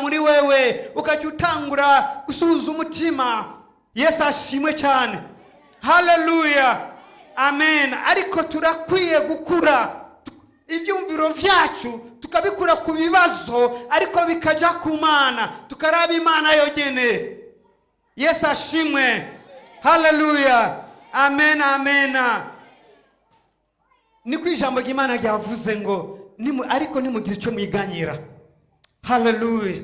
muri wewe ukaca utangura gusuhuza umutima. Yesu ashimwe cyane. Haleluya, amen. Ariko turakwiye gukura ibyumviro vyacu tukabikura ku bibazo, ariko bikaja ku Mana, tukaraba Imana yogene. Yesu ashimwe. Haleluya, amen, amen. Ni kwijambo ry'Imana ryavuze ngo ariko nimugire icyo mwiganyira. Haleluya.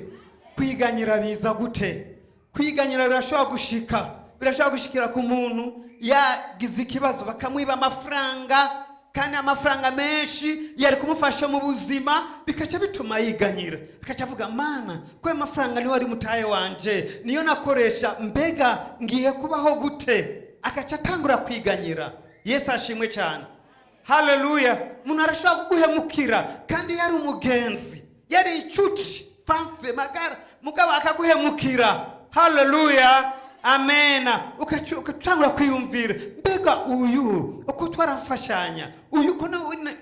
Kwiganyira biza gute? Kwiganyira birashobora gushikira ku muntu yagize ikibazo bakamwiba amafaranga, kandi amafaranga menshi yari kumufasha mu buzima, bikaca bituma yiganyira. Akaca avuga, Mana, ko amafaranga niyo ari mutaye wanje, niyo nakoresha, mbega ngiye kubaho gute? Akaca atangura kwiganyira. Yesu ashimwe cyane. Haleluya. Umuntu arashobora kuguhemukira kandi yari umugenzi, yari inshuti, famfe magara, mugabo akaguhemukira. Haleluya, amen. Ukatangura kwiyumvira, mbega uyu uko twarafashanya, uyu ko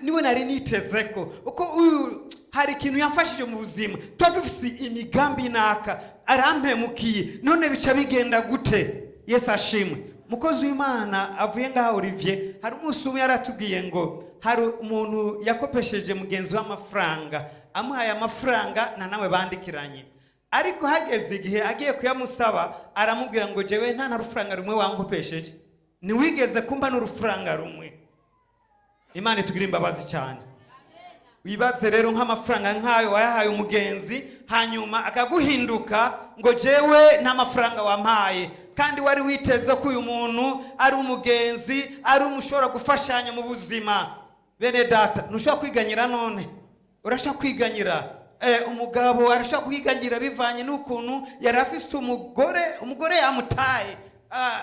niwe nari nitezeko, uko uyu hari ikintu yamfashije mu buzima, dufise imigambi naka, arampemukiye, none bica bigenda gute? Yesu ashimwe. Mukozi w'Imana avuye ngaho Olivier, hari umunsi umwe yaratubwiye ngo hari umuntu yakopesheje mugenzi w'amafaranga, amuhaye amafaranga na nawe bandikiranye, ariko hageze igihe agiye kuyamusaba aramubwira ngo jewe nta rufaranga rumwe wankopesheje, ni wigeze kumba n'urufaranga rumwe. Imana itugira imbabazi cyane. Wibaze rero nk'amafaranga nk'ayo wayahaye umugenzi, hanyuma akaguhinduka ngo jewe nta mafaranga wampaye, kandi wari witeze ko uyu muntu ari umugenzi, ari umushobora gufashanya mu buzima. Bene data, ntushobora kwiganyira none. Urashaka kwiganyira. Umugabo arashaka kwiganyira bivanye n'ukuntu yari afise umugore yamutaye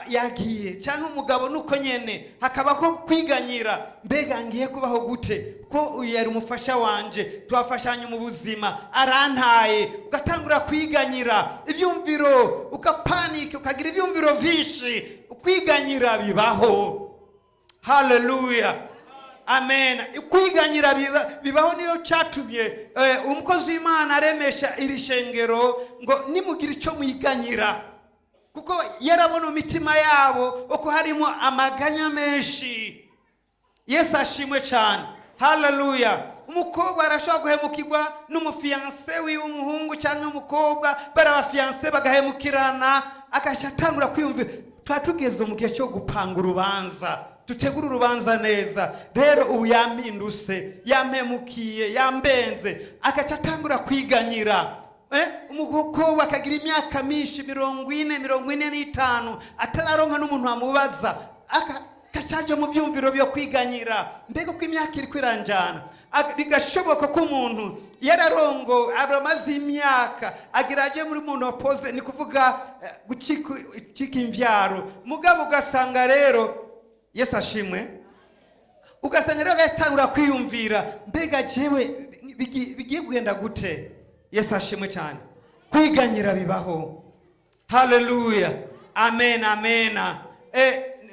yagiye, cyangwa umugabo nuko nyene hakabako kwiganyira, mbega ngiye kubaho gute ko uyu yari umufasha wanje, twafashanya mu buzima, arantaye. Ugatangura kwiganyira ibyumviro, ukapanika, ukagira ibyumviro vyinshi. Kwiganyira bibaho. Haleluya, amen. Kwiganyira bibaho, niyo cyatumye umukozi w'Imana aremesha iri shengero ngo nimugire icyo mwiganyira, kuko yarabona imitima yabo uko harimo amaganya menshi. Yesu ashimwe cyane. Haleluya. Umukobwa arashobora guhemukirwa n'umufiance w'umuhungu, cyangwa umukobwa barabafiance bagahemukirana, akashatangura kwiyumvira, twatugeze mu gihe cyo gupanga urubanza, tutegura urubanza neza. Rero ubu yampinduse, yampemukiye, yambenze, akacatangura kwiganyira. Umukobwa akagira imyaka myinshi 40, 45 atararonka n'umuntu amubaza, akacaje mu byumviro byo kwiganyira. Mbega ko imyaka iri kwiranjana, bigashoboka ko umuntu yararongo abamaze imyaka agiraje muri monopause, ni kuvuga gucika imvyaro, mugabo ugasanga rero, Yesu ashimwe, ugasanga rero agatangura kwiyumvira, mbega jewe bigiye kugenda gute? Yesu ashimwe cyane. Kwiganyira bibaho. Haleluya, amen, amen.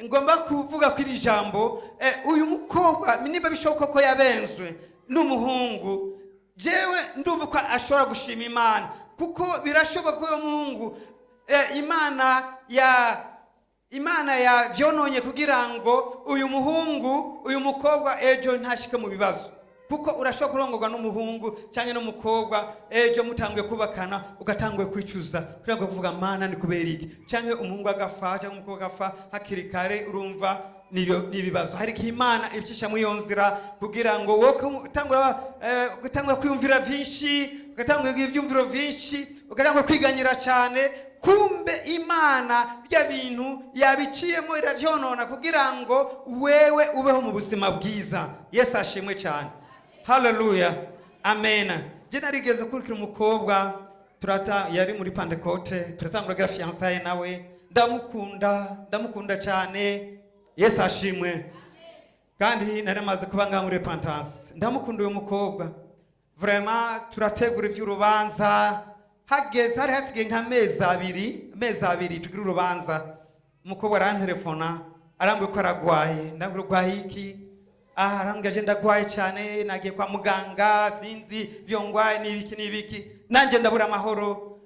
Ngomba kuvuga ko iri jambo, uyu mukobwa niba bishoboka ko yabenzwe n'umuhungu, jewe ndumva ko ashobora gushima Imana, kuko birashoboka ko uyu muhungu Imana ya vyononye kugira ngo uyu muhungu, uyu mukobwa ejo ntashike mu bibazo. Kuko urashobora kurongorwa n'umuhungu cyangwa n'umukobwa, ejo mutanguye kubakana ugatanguye kwicuza, kugira ngo kuvuga, Mana ni kubera iki? Cyangwa umuhungu agafa cyangwa umukobwa agafa hakiri kare, urumva nibibazo. Hari ki Imana ibicisha mu yonzira kugira ngo wowe utangura kwiyumvira vyinshi, ugatangura ibyumviro vyinshi, ugatangura kwiganyira cyane. Kumbe Imana bya bintu yabiciyemo iravyonona kugira ngo wewe ubeho mu buzima bwiza. Yesu ashimwe cyane. Haleluya, amen. Je narigeze kurikira umukobwa yari muri Pentecote, turatangura gira fiançailles nawe, ndamukunda cyane. Yesu ashimwe. Kandi naramaze kubanga muri repentance, ndamukunda uyu mukobwa. Vraiment turategura iby'urubanza, hageze hari hasigaye nk'amezi abiri tugira urubanza. Umukobwa arantelefona arambwira ko aragwaye, ndambwira urwaye iki? Arambwira je ndagwaye cyane, nagiye kwa muganga, sinzi byo ngwaye n'ibiki. nanjye ndabura amahoro,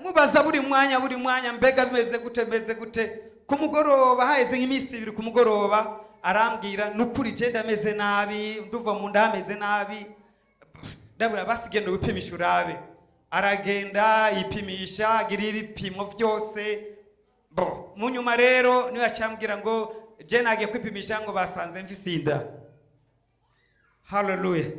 mubaza buri mwanya mbega bimeze gute. Ku mugoroba haheze nk'iminsi 2 ku mugoroba arambwira nukuri je ndameze nabi, nduva mu nda hameze nabi, ndabura basigenda gupimisha urabe. Aragenda yipimisha agira ibipimo byose. Mu nyuma rero niwe acambwira ngo je nagiye kwipimisha ngo basanze mfise inda. Hallelujah.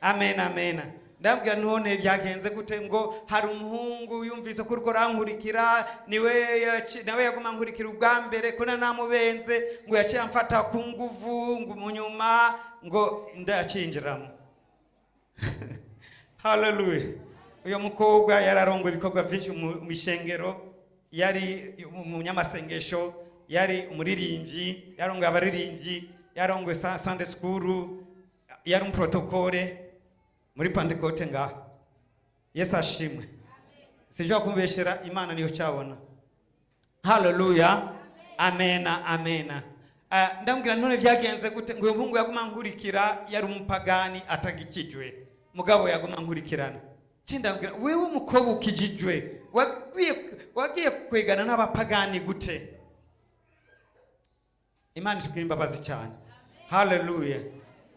Amen. Ndabwira none byagenze gute, ngo hari umuhungu yumvise ko uriko rankurikira, nawe yaguma nkurikira ubwambere ko namubenze, ngo yaciye amfata ku nguvu, ngo munyuma ngo ndacinjiramo. Hallelujah. Uyo mukobwa yararongo ibikorwa byinshi mu ishengero, yari umunyamasengesho, yari umuririmbyi, yarongo abaririmbyi, yarongo Sunday school, yari protokole muri Pentecote ngaha. Yesu ashimwe. Sinjya kumbeshera, Imana niyo cyabona. Hallelujah. Amen. Ndambwira none byagenze gute, ngo uyu muhungu yaguma nkurikira, yari umupagani atagikijwe, mugabo yaguma nkurikirana. Ndambwira wewe umukobwa ukijijwe wagiye kwegana n'abapagani gute? Imana ishimwe imbabazi cyane. Hallelujah.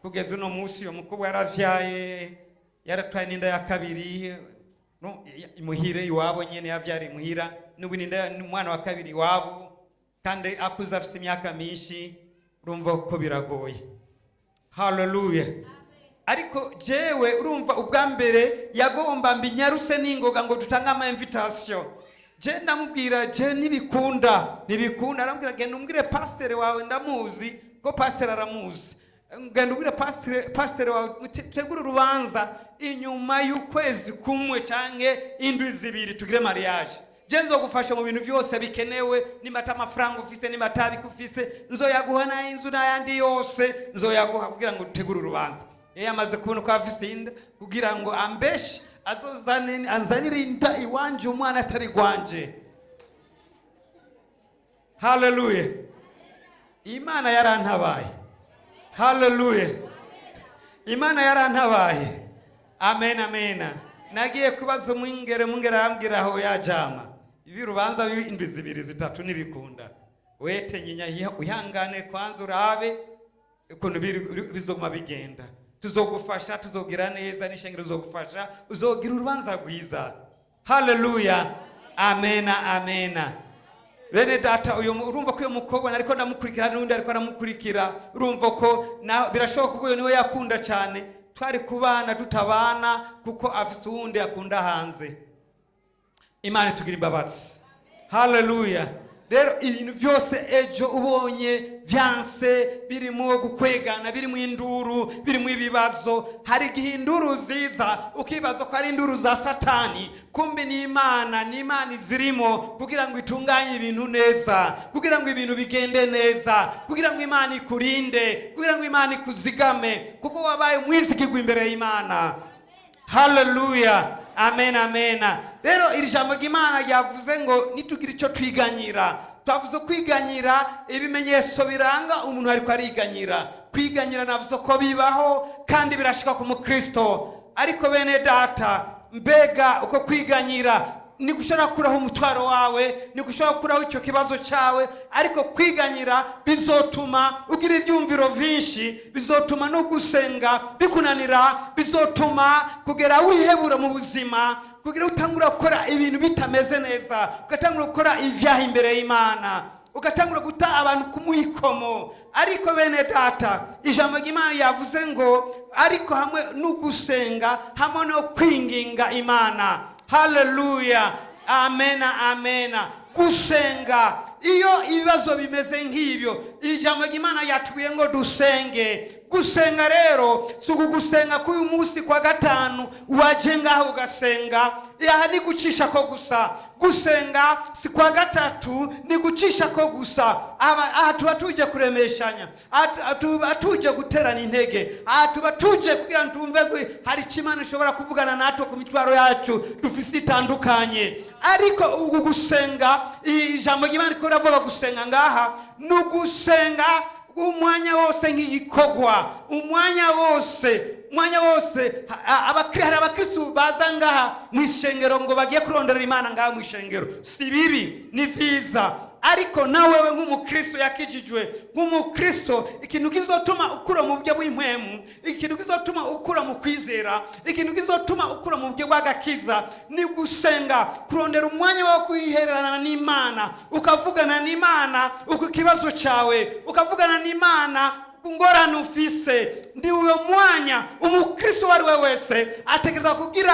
Kugeza uno munsi uyo mukobwa yaravyaye, yaratwaye n'inda ya kabiri, imuhire iwabo nyene yavyara imuhira, n'ubu n'inda umwana wa kabiri iwabo, kandi akuza afite imyaka myinshi, urumva ko biragoye. Hallelujah. Ariko jewe urumva ubwambere yagomba mbinyaruse n'ingoga ngo dutanga ama invitation. Je ndamubwira je nibikunda, arambwira genda umbwire pastor wawe ndamuzi, ko pastor aramuzi. Genda umbwire pastor wawe mutegura urubanza inyuma y'ukwezi kumwe canke indwi 2 tugire mariage. Je nzogufasha mu bintu byose bikenewe, nimata amafaranga ufise nimata bikufise, nzoyaguha na inzu n'ayandi yose, nzoyaguha kugira ngo dutegure urubanza. Yamaze kubona ko afise inda, kugira ngo ambeshe anzanire inda iwanje umwana atari gwanje. Hallelujah. Imana yarantabaye. Hallelujah. Imana yarantabaye. Amen. Nagiye kubaza mungere arambwira aho yajama. Ibi rubanza indwi 2 3 nibikunda. Wete nyinya uyangane kwanza urabe ukuntu bizoguma bigenda. Tuzogufasha, tuzogira neza, n'ishengero uzogufasha, uzogira urubanza rwiza. Hallelujah. Amen. Bene data, uyo urumva ko uyo mukobwa nariko ndamukurikira n'undi ariko aramukurikira, urumva ko birashoboka ko uyo niwe yakunda cyane, twari kubana tutabana kuko afise uwundi yakunda hanze. Imana tugira imbabazi. Hallelujah. Rero ibintu byose ejo ubonye byanse, birimo gukwegana, birimo induru, birimo ibibazo, hari gihinduru ziza ukibazo ko ari induru za Satani, kumbe ni Imana zirimo kugira ngo itunganye ibintu neza, kugira ngo ibintu bigende neza, kugira ngo Imana ikurinde, kugira ngo Imana ikuzigame, kuko wabaye mwizigirwa imbere y'Imana. Hallelujah. Amen. Rero iri jambo ry'Imana ryavuze ngo nitugira icyo twiganyira. Twavuze kwiganyira ibimenyetso biranga umuntu ariko ariganyira. Kwiganyira navuze ko bibaho kandi birashika ku mukristo. Ariko bene data, mbega uko kwiganyira ni gushobora kuraho umutwaro wawe, ni gushobora kuraho icyo kibazo cyawe, ariko kwiganyira bizotuma ugira ibyumviro vinshi, bizotuma no gusenga bikunanira, bizotuma kugera wihebura mu buzima, kugira utangura gukora ibintu bitameze neza, ugatangura gukora ivyaha imbere y'Imana, ugatangura guta abantu kumwikomo. Ariko bene data, ijambo ry'Imana yavuze ngo ariko hamwe no gusenga, hamwe no kwinginga Imana. Hallelujah. Amen. Gusenga iyo ibibazo bimeze nk'ibyo, ijambo ry'Imana yatubwiye ngo dusenge. Gusenga rero si gusenga k'uyu munsi kwa gatanu waje ngaho ugasenga, yaha ni gucisha ko gusa. Gusenga si kwa gatatu, ni gucisha ko gusa. Aha tuba tuje kuremeshanya, tuba tuje guterana intege, tuba tuje kugira ngo tumve ko hari Imana ishobora kuvugana natwe ku mitwaro yacu dufise itandukanye. Ariko ugu gusenga, ijambo ry'Imana ko ravuga gusenga ngaha, no gusenga umwanya wose nk'igikogwa, umwanya wose umwanya wose hari abakristu baza ngaha mu ishengero ngo bagiye kurondera Imana ngaha mu ishengero. Si bibi, ni vyiza, ariko nawewe nk'umukristo yakijijwe, nk'umukristo ikintu kizotuma ukura mu buryo bw'impwemu, ikintu kizotuma ukura mu kwizera, ikintu kizotuma ukura mu buryo bw'agakiza ni gusenga, kurondera umwanya wo kwihererana n'Imana, ukavugana n'Imana uko kibazo cawe, ukavugana n'Imana ngorane ufise. Ndi uyo mwanya umukristo wari we wese ategereza kugira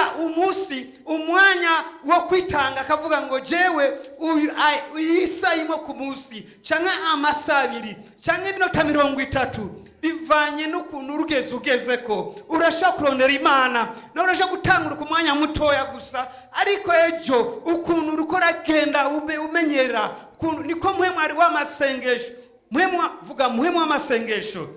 umwanya wo kwitanga, akavuga ngo jewe isa imo ku munsi canke amasabiri canke iminota 30 bivanye n'ukuntu ugezeko. Urashaka kurondera Imana na urashaka gutangura ku mwanya mutoya gusa, ariko ejo ukuntu urukora genda umenyera niko mpwemu ari w'amasengesho. Mpwemu w'amasengesho,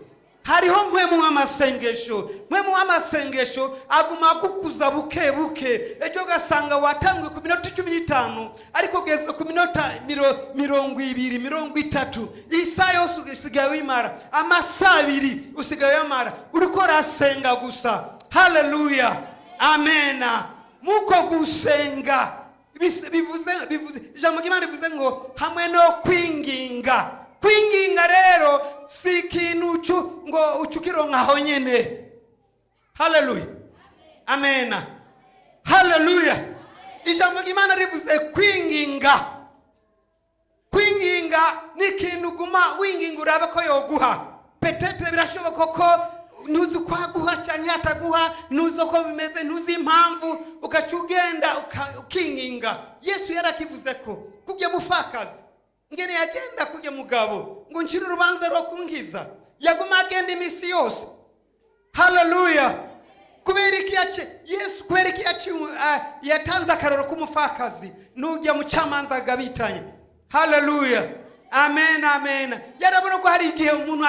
hariho mpwemu w'amasengesho. Mpwemu w'amasengesho aguma kukuza buke buke, ejo gasanga watanguye ku minota 15 ariko ugeze ku minota 20 30, isa yose usigaye wimara, amasabiri usigaye yamara uriko rasenga gusa. Haleluya, amena. Muko gusenga bivuze ijambo ry'Imana rivuze ngo hamwe no kwinginga. Kwinginga rero si ikintu ngo ucukironka aho nyene. Haleluya, amena, haleluya. Ijambo ry'Imana rivuze kwinginga. Kwinginga ni ikintu guma winginga urabe ko yoguha. Petete birashoboka ko ntuzi kwaguha canke ataguha, ntuzi ko bimeze, ntuzi impamvu, ukacugenda ukinginga. Yesu yarakivuze ko kujya mufakazi ngene yagenda kujya mugabo ngo nshira urubanza rwo kungiza, yaguma agenda imisi yose. Haleluya. Kubera iki Yesu kubera iki yatanze akaroro k'umufakazi n'ujya mu camanza gabitanye. Haleluya, amen, amen. Yarabona ko hari igihe umuntu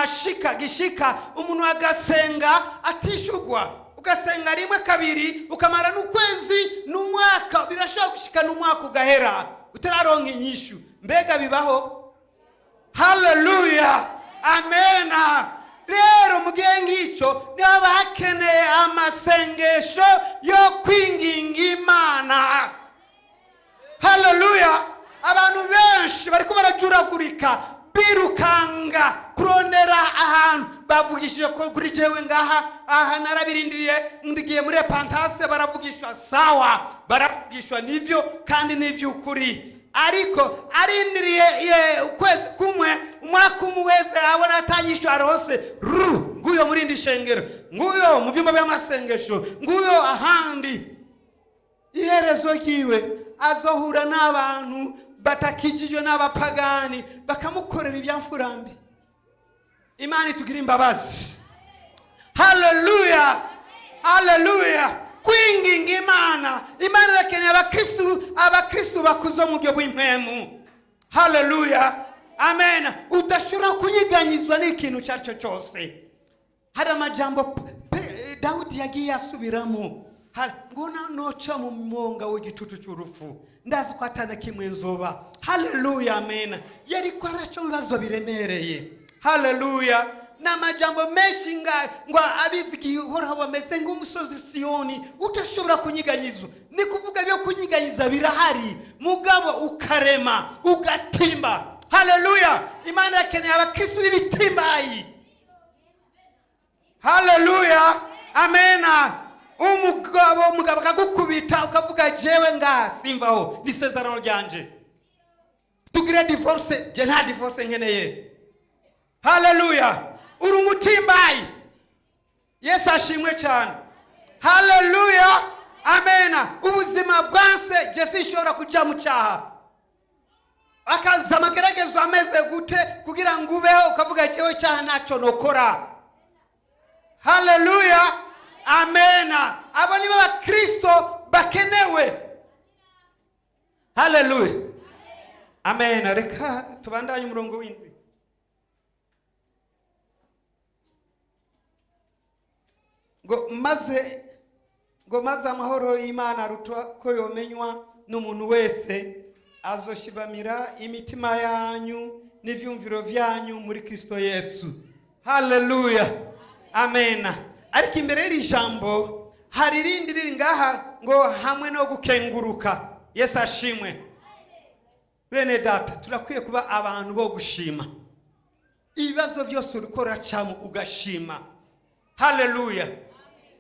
gishika umuntu agasenga atishugwa, ugasenga rimwe kabiri ukamara n'ukwezi n'umwaka, birashobora gushika n'umwaka ugahera utararonka inyishu. Mbega bibaho? Haleluya, amena. Rero mugihe ngicyo niba bakeneye amasengesho yo kwinginga Imana. Haleluya. Abantu benshi bariko barajuragurika birukanga kurondera ahantu bavugishije ko kuri jewe ngaha narabirindiriye, ndigiye muri Pantase baravugishwa sawa, baravugishwa nivyo kandi nivy'ukuri, ariko arindiriye ukwezi kumwe umwaka umweze abona atanyishwa arose nguyo muri ndi shengero, nguyo mu vyumba by'amasengesho, nguyo ahandi. Iherezo yiwe azohura n'abantu batakijijwe n'abapagani bakamukorera ibyamfurambi. Imana itugira imbabazi. Haleluya, haleluya. Kwinginga Imana irakeneye abakristu bakuzo mu buryo bw'impemu. Haleluya, amen. Udashobora kunyiganyizwa n'ikintu cyacu cyose. Hari amajambo Dawudi yagiye asubiramo, ngona noca mu mwonga w'igitutu cy'urufu ndazi ko atana kimwe nzoba. Haleluya, amen. Yari ko araco bibazo biremereye. Haleluya. N'amajambo menshi ngo abizigiye uhoraho bameze nk'umusozi Siyoni utashobora kunyiganyizwa. Ni kuvuga byo kunyiganyiza birahari, mugabo ukarema ugatimba. Haleluya. Imana yakeneye abakristo b'ibitimbayi. Haleluya, amena. Umugabo akagukubita ukavuga jewe nga simvaho n'isezerano ryanje, tugire divorce, je nta divorce nkeneye. Haleluya. Uri umutimbayi. Yesu ashimwe cyane. Haleluya, amena. Ubuzima bwanse je sinshobora kuja mu cyaha, akaza amageragezo ameze gute kugira ngo ubeho ukavuga jewe cyaha ntacyo nokora. Haleluya, amena. Abo nibo bakristo bakenewe. Haleluya, amena. Reka tubandanye umurongo w'indwi. Ngo maze amahoro y'Imana aruta ko yomenywa n'umuntu wese, azoshibamira imitima yanyu n'ivyumviro vyanyu muri Kristo Yesu. Haleluya, amena. ariko imbere y'iri jambo hari irindi riri ngaha ngo hamwe no gukenguruka. Yesu ashimwe. Bene data, turakwiye kuba abantu bo gushima. Ibibazo byose uriko uracamo ugashima. Haleluya.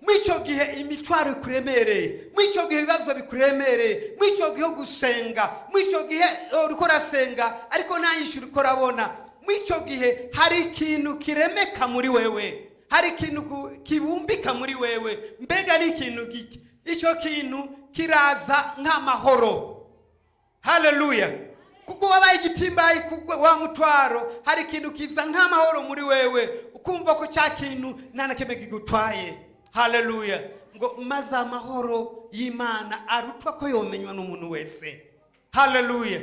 Mwico gihe imitwaro ikuremereye, mwico gihe ibibazo bikuremereye, mwico gihe gusenga, mwico gihe uriko urasenga ariko nta nyishu uriko urabona, mwico gihe hari ikintu kiremeka muri wewe, hari ikintu kibumbika muri wewe. Mbega ni ikintu giki? Ico kintu kiraza nk'amahoro. Haleluya. Kuko wabaye igitimbaye wa mutwaro, hari ikintu kiza nk'amahoro muri wewe, ukumva ko cya kintu nta na kimwe kigutwaye. Haleluya. Ngo maze amahoro y'Imana arutwa ko yomenywa n'umuntu wese. Haleluya.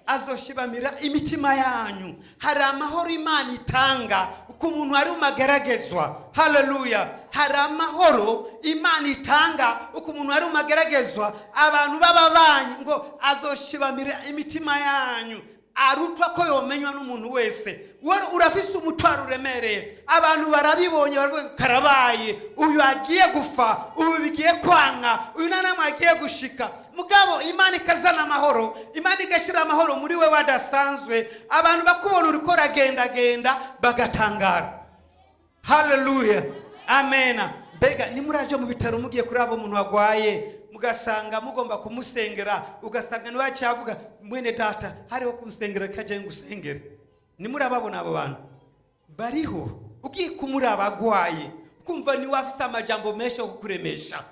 Azoshibamira imitima yanyu. Hari amahoro Imana itanga uko umuntu ari umageragezwa. Haleluya. Hari amahoro Imana itanga uko umuntu ari umageragezwa. Abantu bababanyi ngo azoshibamira imitima yanyu arutwa ko yomenywa n'umuntu wese. Wari urafise umutwaro uremereye, abantu barabibonye baravuga karabaye, uyu agiye gufa, uyu bigiye kwanga, uyu nanamwe agiye gushika. Mugabo Imana ikazana amahoro, Imana igashira amahoro muri we wadasanzwe, abantu bakubona uriko ragenda bagatangara. Haleluya. Amena. Mbega nimuraje mu bitaro mugiye kuri abo umuntu wagwaye, mugasanga mugomba kumusengera, ugasanga niwe acavuga mwene data hariho kumusengera kaje ngusengere. Nimurababona abo bantu bariho, ugiye kumuraba agwaye kumva ni wafite amajambo menshi yo kukuremesha.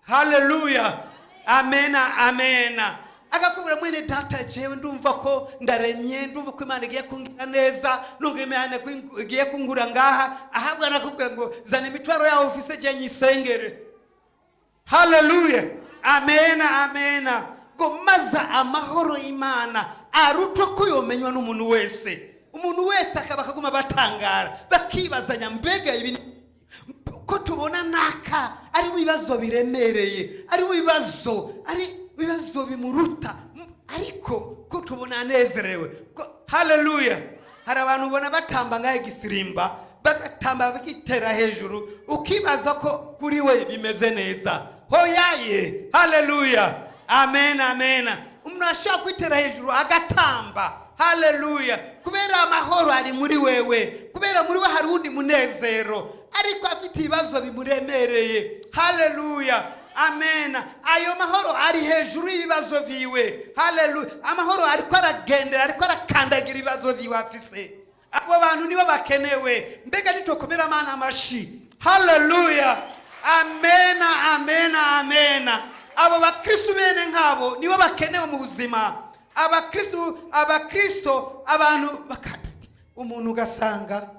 Haleluya. Amena. Amena. Akakubwira mwene data jewe ndumva ko ndaremye, ndumva ko Imana igiye kungira neza, nunga Imana igiye kungura ngaha, ahabwa nakubwira ngo zana imitwaro yawe ufise je nyisengere. Haleluya. Amena. Amena. Ngo maza amahoro y'Imana arutwa ko yomenywa n'umuntu wese. Umuntu wese akaba kaguma batangara bakibazanya mbega ibi ko tubona naka ari bibazo biremereye, ari bibazo bimuruta, ariko ko tubona anezerewe. Haleluya. Hari abantu ubona batamba ngaye gisirimba, bagatamba bakitera hejuru, ukibaza ko kuri we bimeze neza. Hoyaye. Haleluya. Amena. Amena. Umuntu ashaka kwitera hejuru agatamba. Haleluya. Kubera amahoro ari muri wewe, kubera muri we hari undi munezero, ariko afite ibibazo bimuremereye. Haleluya. Amena. Ayo mahoro ari hejuru y'ibibazo viwe. Haleluya. Amahoro ariko aragendera, ariko arakandagira ibibazo viwe afise. Abo bantu nibo bakenewe. Mbega nitokomera Imana amashi. Haleluya. Amena. Amena. Amena. Abo bakristo bene nkabo nibo bakenewe mu buzima. Abakristo abantu umuntu ugasanga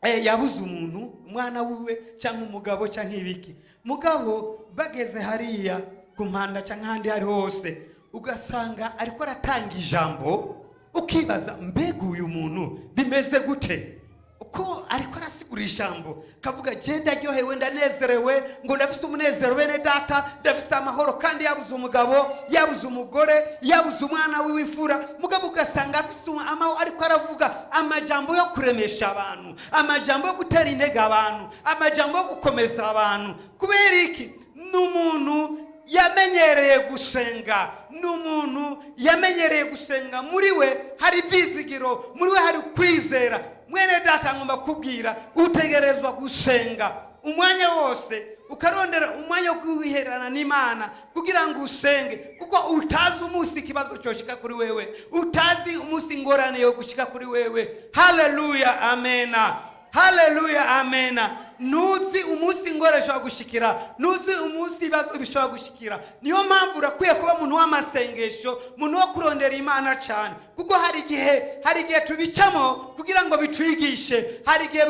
yabuze umuntu, umwana wiwe cyangwa umugabo cyangwa ibiki, mugabo bageze hariya ku mpanda cyangwa handi hari hose, ugasanga ariko aratanga ijambo, ukibaza mbega uyu muntu bimeze gute, uko ariko arasigura ijambo kavuga genda ryohewe ndanezerewe, ngo ndafite umunezero bene data, ndafite amahoro, kandi yabuze umugabo, yabuze umugore, yabuze umwana w'imfura, mugabo ugasanga afite amahoro ariko aravuga amajambo yo kuremesha abantu, amajambo yo gutera intege abantu, amajambo yo gukomeza abantu. Kubera iki? N'umuntu yamenyereye gusenga, n'umuntu yamenyereye gusenga, muri we hari vizigiro, muri we hari kwizera. Mwene data ngomba kubwira utegerezwa gusenga umwanya wose, ukarondera umwanya wo kwiherana n'Imana kugira ngo usenge, kuko utazi umunsi ikibazo cyoshika kuri wewe, utazi umunsi ingorane yo gushika kuri wewe. Haleluya. Amena. Haleluya. Amena. Nuzi umunsi ingorane shobora gushikira, nuzi umunsi ibibazo bishobora gushikira. Niyo mpamvu urakwiye kuba umuntu w'amasengesho, umuntu wo kurondera Imana cyane, kuko hari igihe tubicamo kugira ngo bitwigishe, hari igihe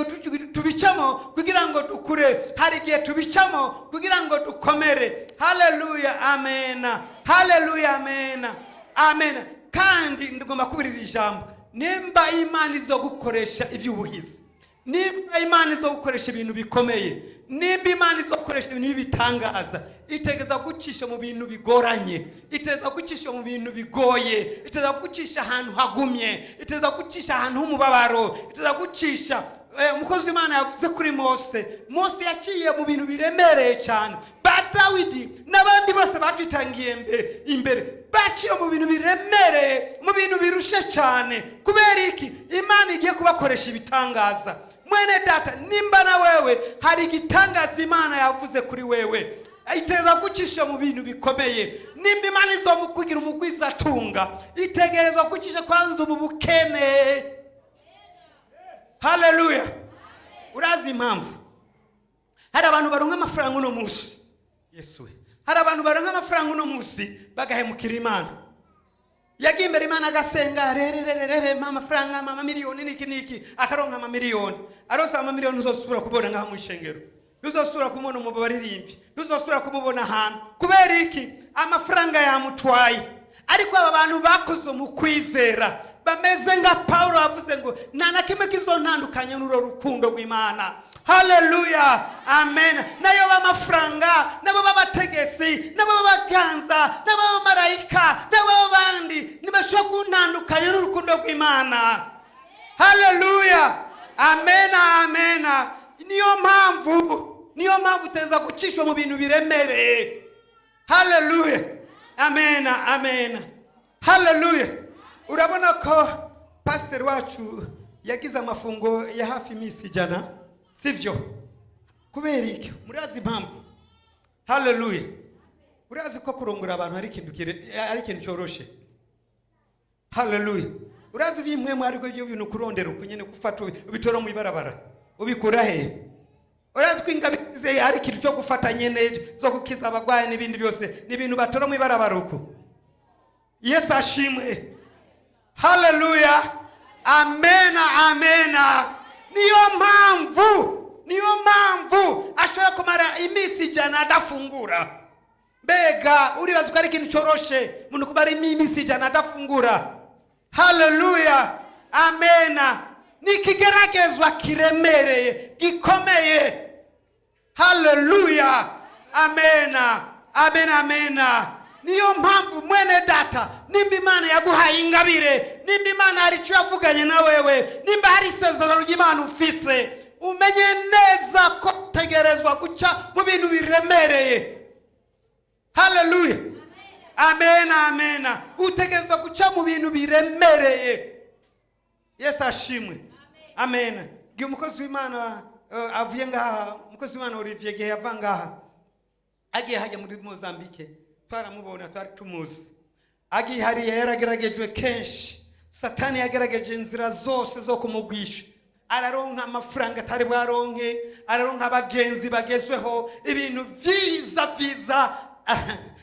tubicamo kugira ngo dukure, hari igihe tubicamo kugira ngo dukomere. Haleluya. Amena. Haleluya. Amena. Amena. Kandi ndagomba kubirira ijambo, nimba Imana izo gukoresha iby'ubuhizi, nimba Imana izo gukoresha ibintu bikomeye, nimba Imana izo gukoresha ibintu bitangaza, itegeza gucisha mu bintu bigoranye, itegeza gucisha mu bintu bigoye, itegeza gucisha ahantu hagumye, itegeza gucisha ahantu h'umubabaro, itegeza gucisha umukozi w'Imana yavuze kuri Mose yaciye mu bintu biremereye cyane. Ba Dawidi n'abandi bose badutangiye imbere baciye mu bintu biremereye, mu bintu birushe cyane. Kubera iki? Imana igiye kubakoresha ibitangaza. Mwene data, nimba na wewe hari igitangaza Imana yavuze kuri wewe, iteza gucisha mu bintu bikomeye. Nimba Imana izomukugira umugwiza atunga, itegerezwa gucisha kwanza mu bukene. Haleluya. Urazi impamvu hari abantu baronka amafaranga uno munsi? Yesu, hari abantu baronka amafaranga uno munsi bagahemukira Imana. Yagiye imbere Imana agasenga rere amafaranga amamiliyoni niki akaronka amamiliyoni. Arosa amamiliyoni uzosubira kubona ngaho mu ishengero, uzosubira kumubona mu baririmbyi, uzosubira kumubona ahantu. Kubera iki? Amafaranga yamutwaye. Ariko aba bantu bakoze mu kwizera bameze nga Paulo avuze ngo nta na kimwe kizontandukanya n'uro rukundo rw'Imana. Haleluya, amen. Nayo b'amafaranga, nabo b'abategesi, nabo b'abaganza, nabo b'amarayika, nabo bandi ntibashobora kuntandukanya n'urukundo rw'Imana. Haleluya, amen, amen. Niyo mpamvu teza gucishwa mu bintu biremereye. Haleluya, amen, amen. Haleluya. Urabona ko pastor wacu yagize amafungo ya hafi iminsi 100, sivyo? Kubera iki? Murazi impamvu? Haleluya. Urazi ko kurongora abantu ari ikintu cyoroshe? Haleluya. Urazi bimwe ariko ibyo bintu kurondera ukunyene gufata ubitoro mu ibarabara ubikura he? Urazi ko ingabize ari ikintu cyo gufata nyene zo gukiza abagwaye n'ibindi byose n'ibintu batoro mu ibarabara uko. Yesu ashimwe. Haleluya, amen, amen. Niyo mpamvu ashobora kumara iminsi 100 adafungura. Mbega uribaza ko ari ikintu cyoroshe umuntu kumara iminsi 100 adafungura? Haleluya, amen. Nikigeragezwa kiremereye gikomeye. Haleluya, amen, amen, amen. Niyo mpamvu mwene data, nimba Imana yaguhaye ingabire, nimba Imana hari icyo yavuganye na wewe, nimba hari isezerano ry'Imana ufise, umenye neza ko tegerezwa guca mu bintu biremereye. Haleluya, amen, amen. Utegerezwa guca mu bintu biremereye. Yesu ashimwe, amen. Gihe umukozi w'Imana avuye ngaha, umukozi w'Imana Olivier gihe yava ngaha agiye hajya muri Mozambique, twaramubona twari tumuzi. Agiye hariya yarageragejwe kenshi, Satani yagerageje inzira zose zo kumugwisha. Araronka amafaranga atari bwaronke, araronka abagenzi bagezweho, ibintu vyiza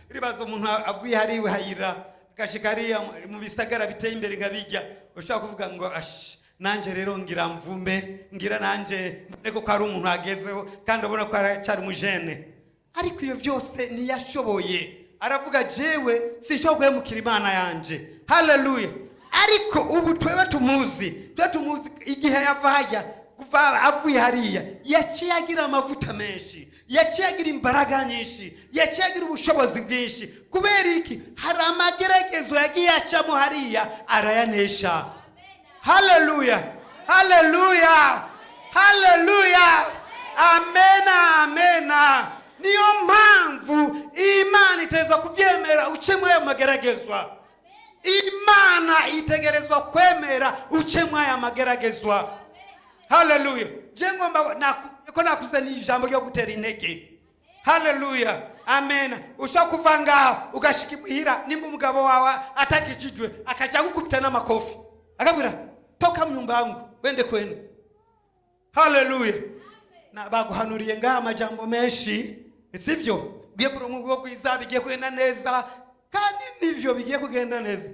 ribazo umuntu avuye hariwe hayira gashikariya mu bisagara biteye imbere ngabijya, ushaka kuvuga ngo nanje rero ngira mvume, ngira nanje nego ko ari umuntu agezeho kandi abona ko aracari mujene. Ariko iyo byose ntiyashoboye. Aravuga jewe sinshobora guhemukira Imana yanje. Haleluya. Ariko ubu tweba tumuzi igihe yavajya kuva avuye hariya yaciye agira amavuta menshi, yaciye agira imbaraga nyinshi, yaciye agira ubushobozi bwinshi. Kubera iki? Hari amageragezo yagiye acamo hariya arayanesha. Haleluya, haleluya, haleluya, amen, amen. Niyo mpamvu Imana iteza kuvyemera ucemwe ayo mageragezwa. Imana itegerezwa kwemera ucemwe ayo mageragezwa. Haleluya. Je ngomba nakuze ni ijambo ryo gutera intege. Haleluya, amen. Ushakuvanga ugashikimihira nimba umugabo wawe atakijijwe akaja gukubita n'amakofi akabwira toka mu nyumba yangu wende kwenu. Haleluya. Na baguhanuriye ngaha amajambo menshi, sivyo? Bigiye kurongo kwiza, bigiye kugenda neza, kandi nivyo bigiye kugenda neza.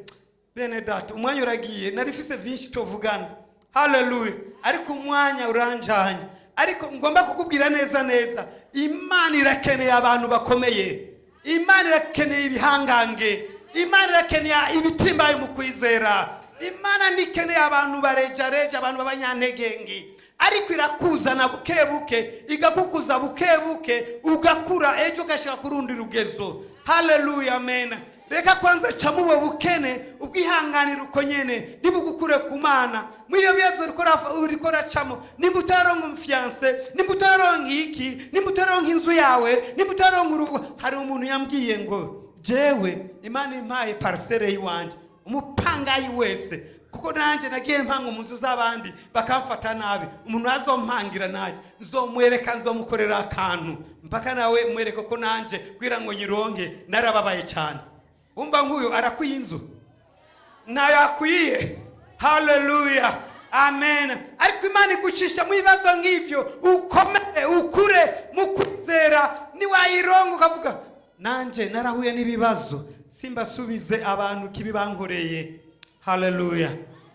Bene data, umwanya uragiye, narifise vinshi tovugana. Haleluya. Ariko umwanya uranjanye. Ariko ngomba kukubwira neza, Imana irakeneye abantu bakomeye. Imana irakeneye ibihangange. Imana irakeneye ibitimbaye mu kwizera. Imana nikeneye abantu bareja abantu b'abanyantegengi. Ariko irakuzana bukebuke, igakukuza bukebuke, ugakura ejo gashaka kurundi rugezo. Haleluya, amen. reka kwanza camo ubu bukene ubwihanganira uko nyene nibugukure ku Mana mwiyo biyazo uriko racamo nimba utaronka umfiance nimba utaronka iki nimba utaronka inzu yawe nimba utaronka urugo. Hari umuntu yambwiye ngo jewe Imana impaye parcelle yiwanje umupangayi wese kuko nanje nagiye mpanga mu nzu z'abandi bakamfata nabi umuntu azompangira naje nzomwereka nzomukorera akantu mpaka nawe mwereka ko nanje kwira ngo nyironke narababaye cyane. Umva nguyo arakwiye inzu nayo akwiye. Haleluya, amen. Ariko Imana igucisha mu bibazo nk'ivyo ukomere ukure mu kwizera niwayironka ukavuga nanje narahuye n'ibibazo simbasubize abantu kibibankoreye. Haleluya,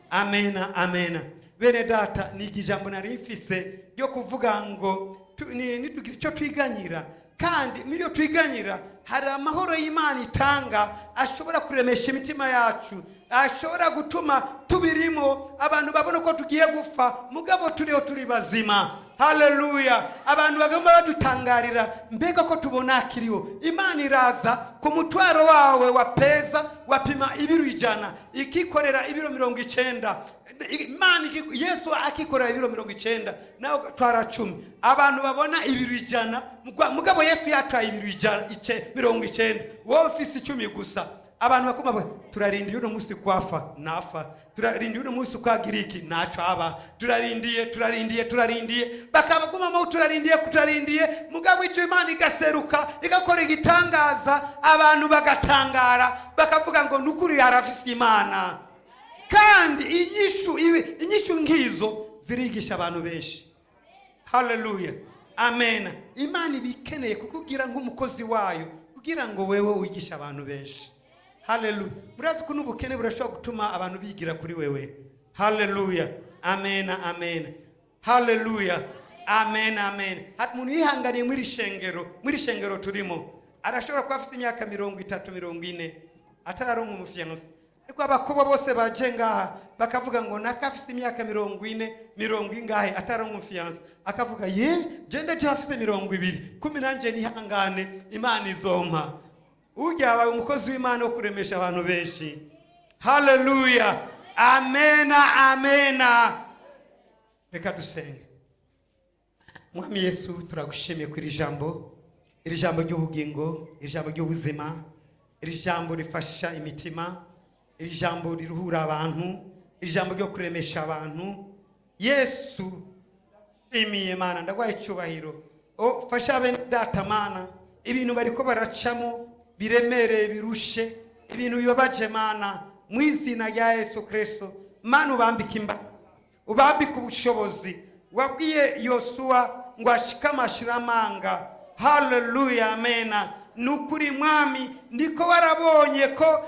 amen, amen. Bene data ni ijambo nari mfise ryo kuvuga ngo nitugira icyo twiganyira, kandi mibyo twiganyira hari amahoro y'Imana itanga ashobora kuremesha imitima yacu, ashobora gutuma tubirimo abantu babona ko tugiye gufa mugabo turiho turi bazima. Haleluya, abantu bagomba badutangarira mbega ko tubona kiriho. Imana iraza ku mutwaro wawe wa peza wapima ibiro 100 ikikorera ibiro 90. Imana Yesu akikorera ibiro 90 nawe twara 10. Abantu babona ibiro 100 mugabo Yesu yatwaye ibiro 90. Wowe ufise 10 gusa. Abantu bakoma turarindiye uno musi kwafa nafa, turarindiye uno musi kwa giriki naco aba, turarindiye bakabaguma mu turarindiye mugabo icyo Imana igaseruka igakora igitangaza abantu bagatangara bakavuga ngo nukuri arafise Imana. Kandi inyishu ngizo zirigisha abantu benshi. Haleluya, amen. Imana ibikeneye kukugira nk'umukozi wayo kugira ngo wewe wigisha abantu benshi. Haleluya. Murazi ko n'ubukene burashobora gutuma abantu bigira kuri wewe. Haleluya, amen, amen. Haleluya, amen, amen. Hat muntu yihanganiye muri shengero turimo arashobora kuba afite imyaka 30-40 atararonka umufiance. Ariko abakobo bose baje ngaha bakavuga ngo nakafise imyaka 40 ingahe ataronka umufiance, akavuga ye jende jafise 20 kumi nanje nihangane Imana izompa. Ujya abaye umukozi w'Imana wo kuremesha abantu benshi. Haleluya, amen, amen. Reka dusenge. Mwami Yesu turagushimiye kuri iri jambo ry'ubugingo, iri jambo ry'ubuzima, iri jambo rifasha imitima, iri jambo riruhura abantu, iri jambo ryo kuremesha abantu. Yesu imiye Mana ndagwaye cyubahiro. Fasha bene data Mana ibintu bariko baracamo biremere birushe ibintu bibabaje Mana mu izina rya Yesu Kristo. Mana ubambika ubushobozi wabwiye Yosuwa ngo ashikamashiramanga. Haleluya, amen. Nukuri Mwami ndiko warabonye ko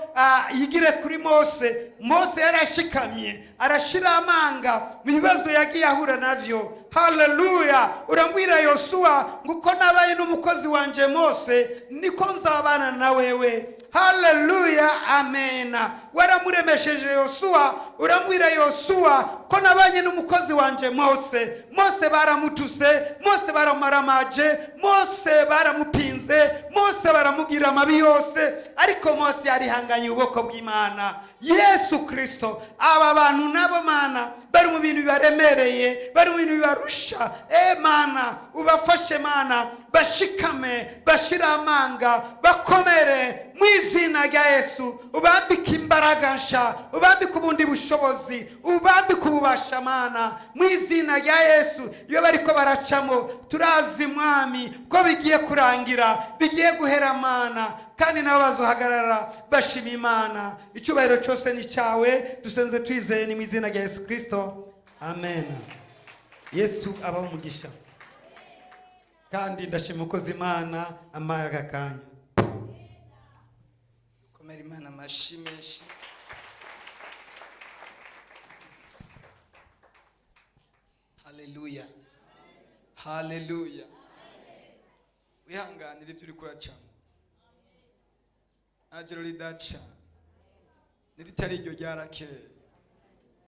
yigire kuri Mose yarashikamye arashira amanga mu bibazo yagiye ahura navyo. Haleluya, urambwira Yosuwa nguko nabaye n'umukozi wanje Mose niko nzabana na wewe. Haleluya, amen. Waramuremesheje Yosuwa, urambwira Yosuwa ko nabanye n'umukozi wanje Mose baramutuse, Mose baramaramaje, Mose baramupinze, Mose baramugira amabi yose, ariko Mose yarihanganye uboko bw'Imana. Yesu Kristo aba bantu nabo Mana bari mu bintu bibaremereye, bari mu bintu bibarusha. Mana ubafashe Mana bashikame, bashira amanga, bakomere mu izina rya Yesu. Ubambike imbaraga nsha, ubambike ubundi bushobozi, ubambike ububasha Mana mu izina rya Yesu. Iyo bariko baracamo turazi Mwami ko bigiye kurangira, bigiye guhera Mana, kandi nabo bazohagarara bashima Imana. Icyubahiro cyose ni cyawe, dusenze twizeye ni mu izina rya Yesu Kristo, amen. Yesu abaho umugisha, kandi ndashima ukoze Imana amaye agakanya. Komera Imana amashimeshi. Haleluya, haleluya. Wihanganire ibyo uri kuracamo, najero ridaca niritari iryo ryarakeye.